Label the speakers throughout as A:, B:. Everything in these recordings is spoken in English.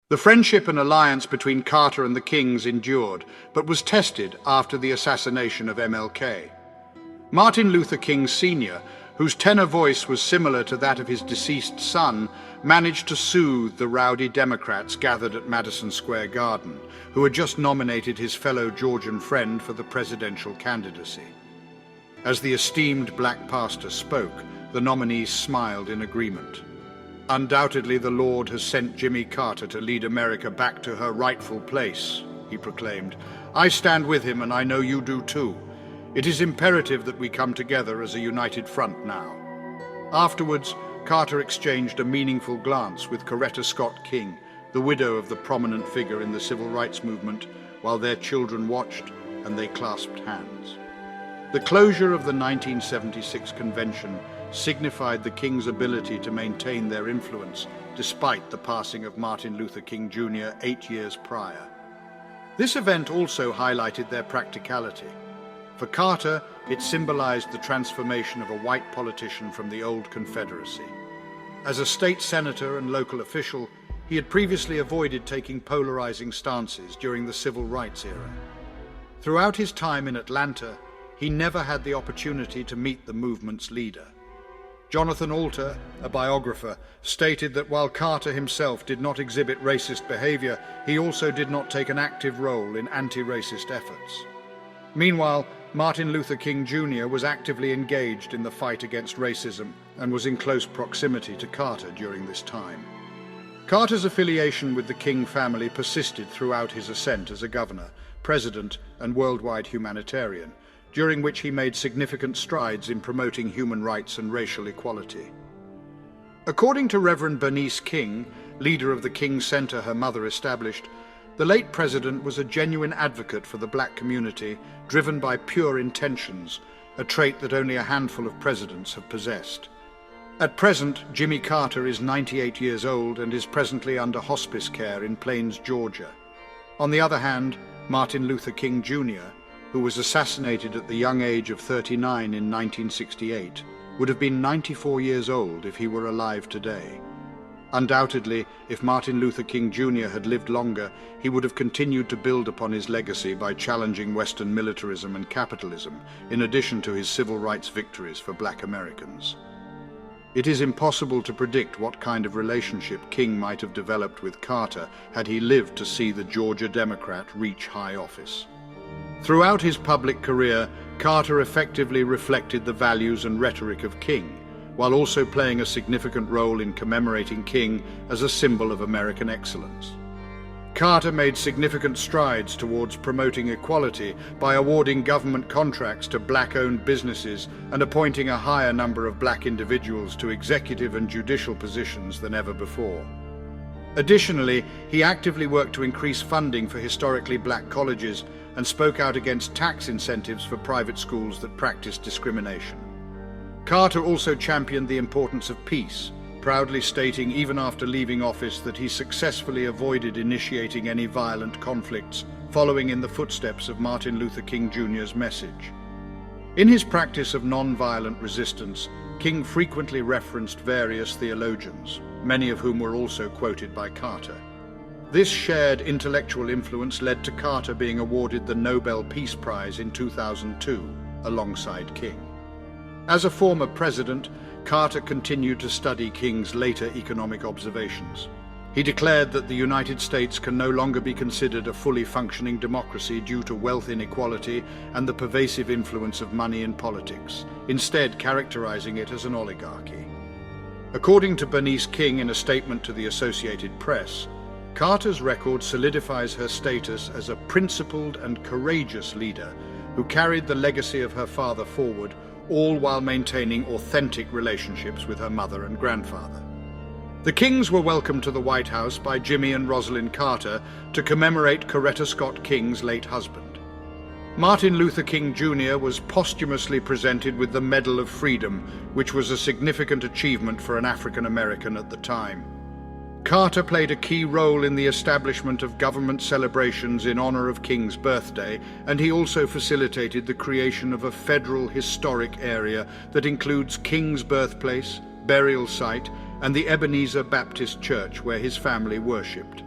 A: The friendship and alliance between Carter and the Kings endured, but was tested after the assassination of MLK. Martin Luther King Sr., whose tenor voice was similar to that of his deceased son, managed to soothe the rowdy Democrats gathered at Madison Square Garden, who had just nominated his fellow Georgian friend for the presidential candidacy. As the esteemed black pastor spoke, the nominees smiled in agreement. "Undoubtedly the Lord has sent Jimmy Carter to lead America back to her rightful place," he proclaimed. "I stand with him, and I know you do too. It is imperative that we come together as a united front now." Afterwards, Carter exchanged a meaningful glance with Coretta Scott King, the widow of the prominent figure in the civil rights movement, while their children watched and they clasped hands. The closure of the 1976 convention signified the Kings' ability to maintain their influence despite the passing of Martin Luther King Jr. 8 years prior. This event also highlighted their practicality. For Carter, it symbolized the transformation of a white politician from the old Confederacy. As a state senator and local official, he had previously avoided taking polarizing stances during the civil rights era. Throughout his time in Atlanta, he never had the opportunity to meet the movement's leader. Jonathan Alter, a biographer, stated that while Carter himself did not exhibit racist behavior, he also did not take an active role in anti-racist efforts. Meanwhile, Martin Luther King Jr. was actively engaged in the fight against racism and was in close proximity to Carter during this time. Carter's affiliation with the King family persisted throughout his ascent as a governor, president, and worldwide humanitarian, during which he made significant strides in promoting human rights and racial equality. According to Reverend Bernice King, leader of the King Center her mother established, the late president was a genuine advocate for the black community, driven by pure intentions, a trait that only a handful of presidents have possessed. At present, Jimmy Carter is 98 years old and is presently under hospice care in Plains, Georgia. On the other hand, Martin Luther King Jr., who was assassinated at the young age of 39 in 1968, would have been 94 years old if he were alive today. Undoubtedly, if Martin Luther King Jr. had lived longer, he would have continued to build upon his legacy by challenging Western militarism and capitalism, in addition to his civil rights victories for black Americans. It is impossible to predict what kind of relationship King might have developed with Carter had he lived to see the Georgia Democrat reach high office. Throughout his public career, Carter effectively reflected the values and rhetoric of King, while also playing a significant role in commemorating King as a symbol of American excellence. Carter made significant strides towards promoting equality by awarding government contracts to black-owned businesses and appointing a higher number of black individuals to executive and judicial positions than ever before. Additionally, he actively worked to increase funding for historically black colleges and spoke out against tax incentives for private schools that practiced discrimination. Carter also championed the importance of peace, proudly stating even after leaving office that he successfully avoided initiating any violent conflicts, following in the footsteps of Martin Luther King Jr.'s message. In his practice of non-violent resistance, King frequently referenced various theologians, many of whom were also quoted by Carter. This shared intellectual influence led to Carter being awarded the Nobel Peace Prize in 2002, alongside King. As a former president, Carter continued to study King's later economic observations. He declared that the United States can no longer be considered a fully functioning democracy due to wealth inequality and the pervasive influence of money in politics, instead characterizing it as an oligarchy. According to Bernice King in a statement to the Associated Press, Carter's record solidifies her status as a principled and courageous leader who carried the legacy of her father forward, all while maintaining authentic relationships with her mother and grandfather. The Kings were welcomed to the White House by Jimmy and Rosalind Carter to commemorate Coretta Scott King's late husband. Martin Luther King Jr. was posthumously presented with the Medal of Freedom, which was a significant achievement for an African American at the time. Carter played a key role in the establishment of government celebrations in honor of King's birthday, and he also facilitated the creation of a federal historic area that includes King's birthplace, burial site, and the Ebenezer Baptist Church where his family worshipped.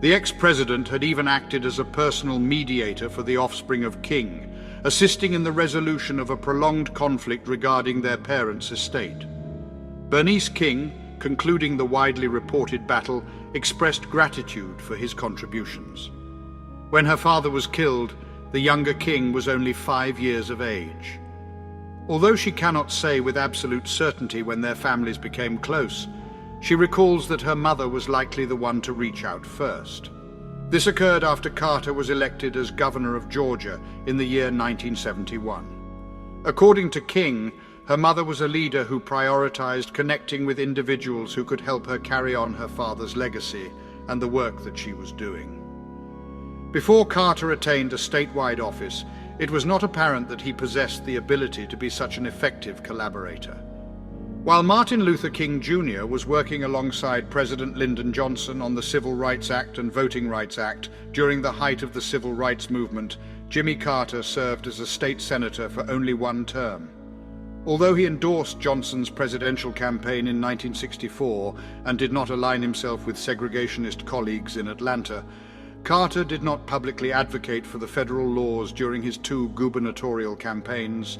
A: The ex-president had even acted as a personal mediator for the offspring of King, assisting in the resolution of a prolonged conflict regarding their parents' estate. Bernice King, concluding the widely reported battle, expressed gratitude for his contributions. When her father was killed, the younger King was only 5 years of age. Although she cannot say with absolute certainty when their families became close, she recalls that her mother was likely the one to reach out first. This occurred after Carter was elected as governor of Georgia in the year 1971. According to King, her mother was a leader who prioritized connecting with individuals who could help her carry on her father's legacy and the work that she was doing. Before Carter attained a statewide office, it was not apparent that he possessed the ability to be such an effective collaborator. While Martin Luther King Jr. was working alongside President Lyndon Johnson on the Civil Rights Act and Voting Rights Act during the height of the Civil Rights Movement, Jimmy Carter served as a state senator for only one term. Although he endorsed Johnson's presidential campaign in 1964 and did not align himself with segregationist colleagues in Atlanta, Carter did not publicly advocate for the federal laws during his 2 gubernatorial campaigns,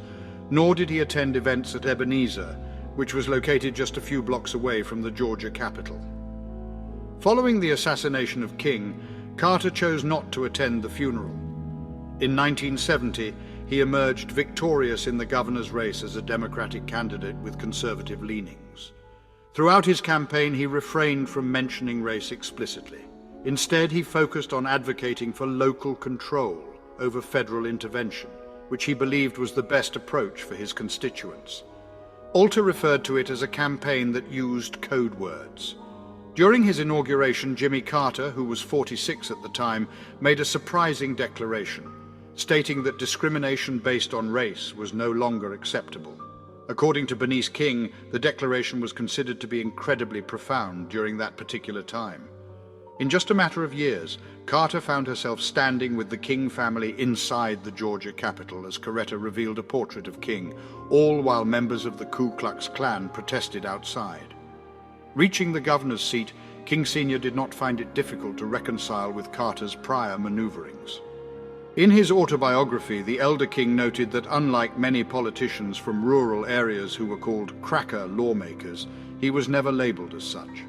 A: nor did he attend events at Ebenezer, which was located just a few blocks away from the Georgia Capitol. Following the assassination of King, Carter chose not to attend the funeral. In 1970, he emerged victorious in the governor's race as a Democratic candidate with conservative leanings. Throughout his campaign, he refrained from mentioning race explicitly. Instead, he focused on advocating for local control over federal intervention, which he believed was the best approach for his constituents. Alter referred to it as a campaign that used code words. During his inauguration, Jimmy Carter, who was 46 at the time, made a surprising declaration, stating that discrimination based on race was no longer acceptable. According to Bernice King, the declaration was considered to be incredibly profound during that particular time. In just a matter of years, Carter found herself standing with the King family inside the Georgia Capitol as Coretta revealed a portrait of King, all while members of the Ku Klux Klan protested outside. Reaching the governor's seat, King Sr. did not find it difficult to reconcile with Carter's prior maneuverings. In his autobiography, the elder King noted that unlike many politicians from rural areas who were called cracker lawmakers, he was never labeled as such.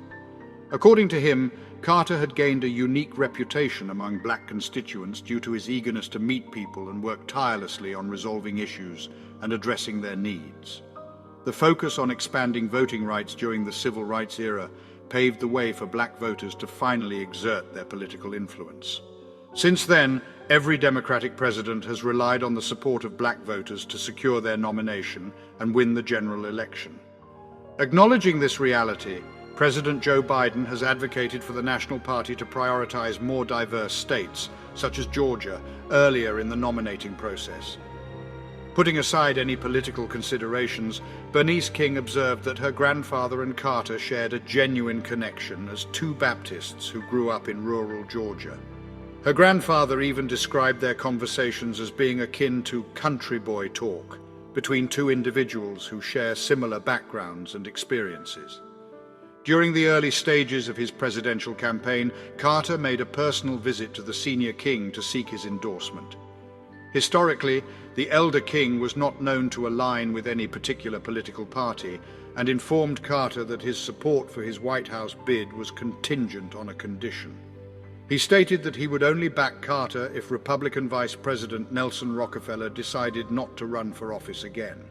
A: According to him, Carter had gained a unique reputation among black constituents due to his eagerness to meet people and work tirelessly on resolving issues and addressing their needs. The focus on expanding voting rights during the civil rights era paved the way for black voters to finally exert their political influence. Since then, every Democratic president has relied on the support of black voters to secure their nomination and win the general election. Acknowledging this reality, President Joe Biden has advocated for the National Party to prioritize more diverse states, such as Georgia, earlier in the nominating process. Putting aside any political considerations, Bernice King observed that her grandfather and Carter shared a genuine connection as 2 Baptists who grew up in rural Georgia. Her grandfather even described their conversations as being akin to country boy talk between 2 individuals who share similar backgrounds and experiences. During the early stages of his presidential campaign, Carter made a personal visit to the senior King to seek his endorsement. Historically, the elder King was not known to align with any particular political party and informed Carter that his support for his White House bid was contingent on a condition. He stated that he would only back Carter if Republican Vice President Nelson Rockefeller decided not to run for office again.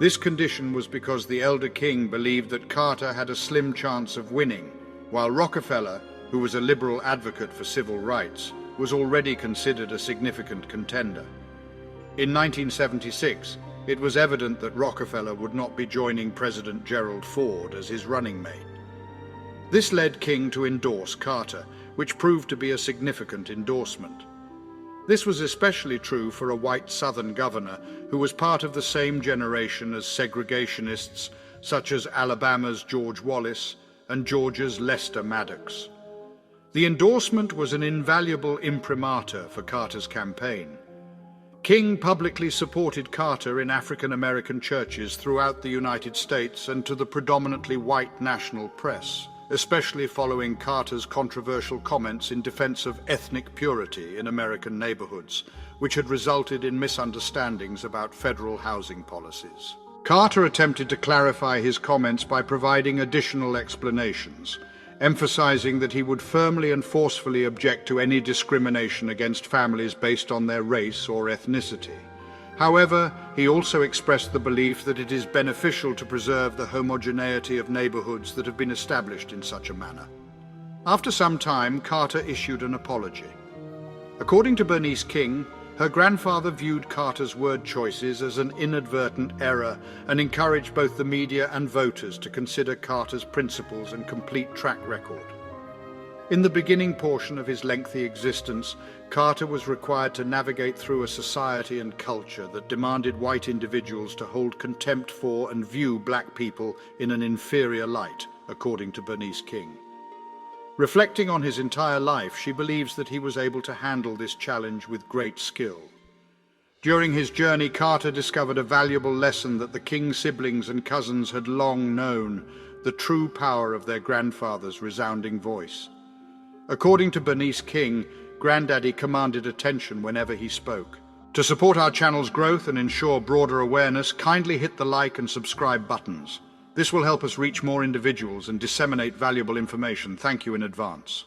A: This condition was because the elder King believed that Carter had a slim chance of winning, while Rockefeller, who was a liberal advocate for civil rights, was already considered a significant contender. In 1976, it was evident that Rockefeller would not be joining President Gerald Ford as his running mate. This led King to endorse Carter, which proved to be a significant endorsement. This was especially true for a white Southern governor who was part of the same generation as segregationists such as Alabama's George Wallace and Georgia's Lester Maddox. The endorsement was an invaluable imprimatur for Carter's campaign. King publicly supported Carter in African American churches throughout the United States and to the predominantly white national press, especially following Carter's controversial comments in defense of ethnic purity in American neighborhoods, which had resulted in misunderstandings about federal housing policies. Carter attempted to clarify his comments by providing additional explanations, emphasizing that he would firmly and forcefully object to any discrimination against families based on their race or ethnicity. However, he also expressed the belief that it is beneficial to preserve the homogeneity of neighborhoods that have been established in such a manner. After some time, Carter issued an apology. According to Bernice King, her grandfather viewed Carter's word choices as an inadvertent error and encouraged both the media and voters to consider Carter's principles and complete track record. In the beginning portion of his lengthy existence, Carter was required to navigate through a society and culture that demanded white individuals to hold contempt for and view black people in an inferior light, according to Bernice King. Reflecting on his entire life, she believes that he was able to handle this challenge with great skill. During his journey, Carter discovered a valuable lesson that the King siblings and cousins had long known: the true power of their grandfather's resounding voice. According to Bernice King, Granddaddy commanded attention whenever he spoke. To support our channel's growth and ensure broader awareness, kindly hit the like and subscribe buttons. This will help us reach more individuals and disseminate valuable information. Thank you in advance.